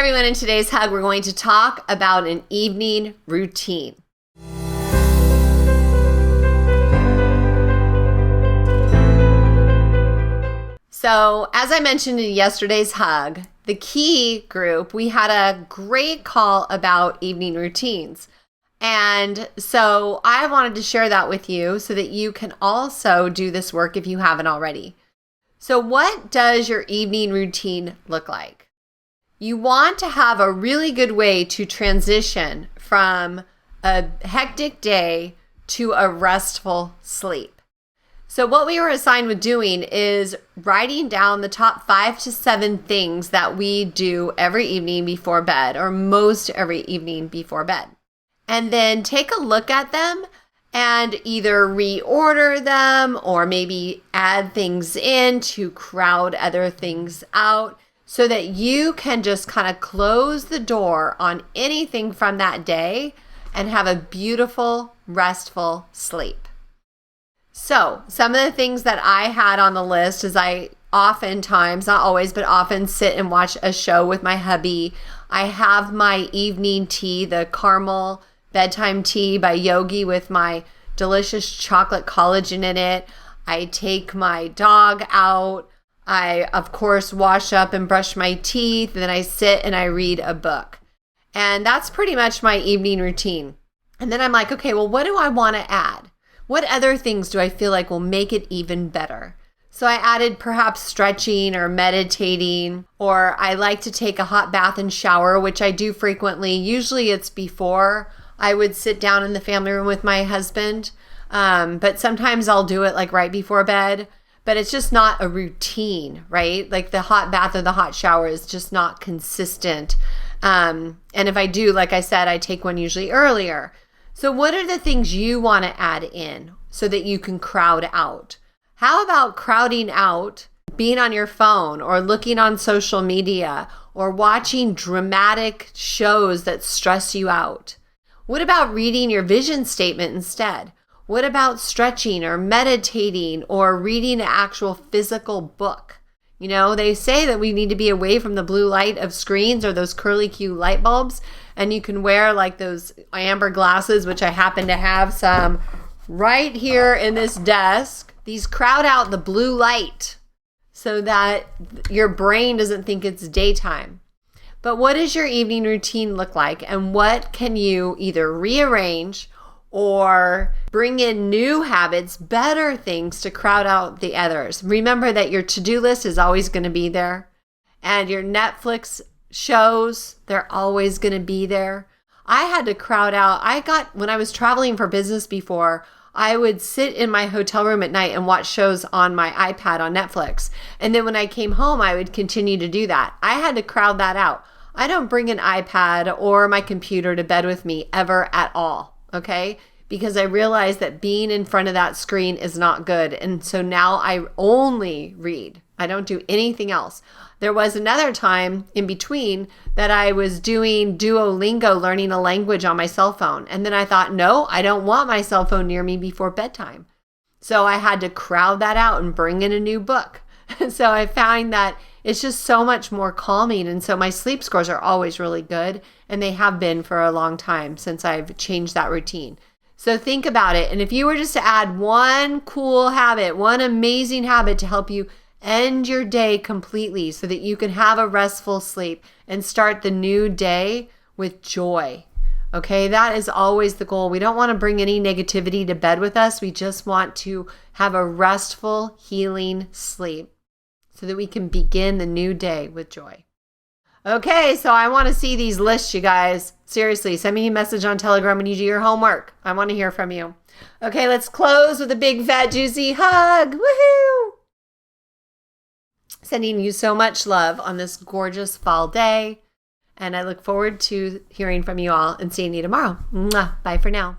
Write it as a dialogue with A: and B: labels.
A: everyone, in today's hug, we're going to talk about an evening routine. So, as I mentioned in yesterday's hug, the key group, we had a great call about evening routines. And so I wanted to share that with you so that you can also do this work if you haven't already. So what does your evening routine look like? You want to have a really good way to transition from a hectic day to a restful sleep. So what we were assigned with doing is writing down the top 5 to 7 things that we do every evening before bed, or most every evening before bed. And then take a look at them and either reorder them or maybe add things in to crowd other things out so that you can just kind of close the door on anything from that day and have a beautiful, restful sleep. So some of the things that I had on the list is I oftentimes, not always, but often sit and watch a show with my hubby. I have my evening tea, the caramel bedtime tea by Yogi with my delicious chocolate collagen in it. I take my dog out. I, of course, wash up and brush my teeth. And then I sit and I read a book. And that's pretty much my evening routine. And then I'm like, okay, well, what do I want to add? What other things do I feel like will make it even better? So I added perhaps stretching or meditating, or I like to take a hot bath and shower, which I do frequently. Usually it's before I would sit down in the family room with my husband, but sometimes I'll do it like right before bed, but it's just not a routine, right? Like the hot bath or the hot shower is just not consistent. And if I do, like I said, I take one usually earlier. So what are the things you want to add in so that you can crowd out? How about crowding out being on your phone or looking on social media or watching dramatic shows that stress you out? What about reading your vision statement instead? What about stretching or meditating or reading an actual physical book? You know, they say that we need to be away from the blue light of screens or those curly Q light bulbs. And you can wear like those amber glasses, which I happen to have some right here in this desk. These crowd out the blue light so that your brain doesn't think it's daytime. But what does your evening routine look like? And what can you either rearrange or bring in new habits, better things to crowd out the others? Remember that your to-do list is always going to be there. And your Netflix shows, they're always going to be there. I had to crowd out. When I was traveling for business before, I would sit in my hotel room at night and watch shows on my iPad on Netflix. And then when I came home, I would continue to do that. I had to crowd that out. I don't bring an iPad or my computer to bed with me ever at all, okay? Because I realized that being in front of that screen is not good. And so now I only read. I don't do anything else. There was another time in between that I was doing Duolingo, learning a language on my cell phone. And then I thought, no, I don't want my cell phone near me before bedtime. So I had to crowd that out and bring in a new book. So I find that it's just so much more calming. And so my sleep scores are always really good. And they have been for a long time since I've changed that routine. So think about it. And if you were just to add one cool habit, one amazing habit to help you end your day completely so that you can have a restful sleep and start the new day with joy. Okay, that is always the goal. We don't want to bring any negativity to bed with us. We just want to have a restful, healing sleep so that we can begin the new day with joy. Okay, so I want to see these lists, you guys. Seriously, send me a message on Telegram when you do your homework. I want to hear from you. Okay, let's close with a big, fat, juicy hug. Woohoo! Sending you so much love on this gorgeous fall day. And I look forward to hearing from you all and seeing you tomorrow. Mwah. Bye for now.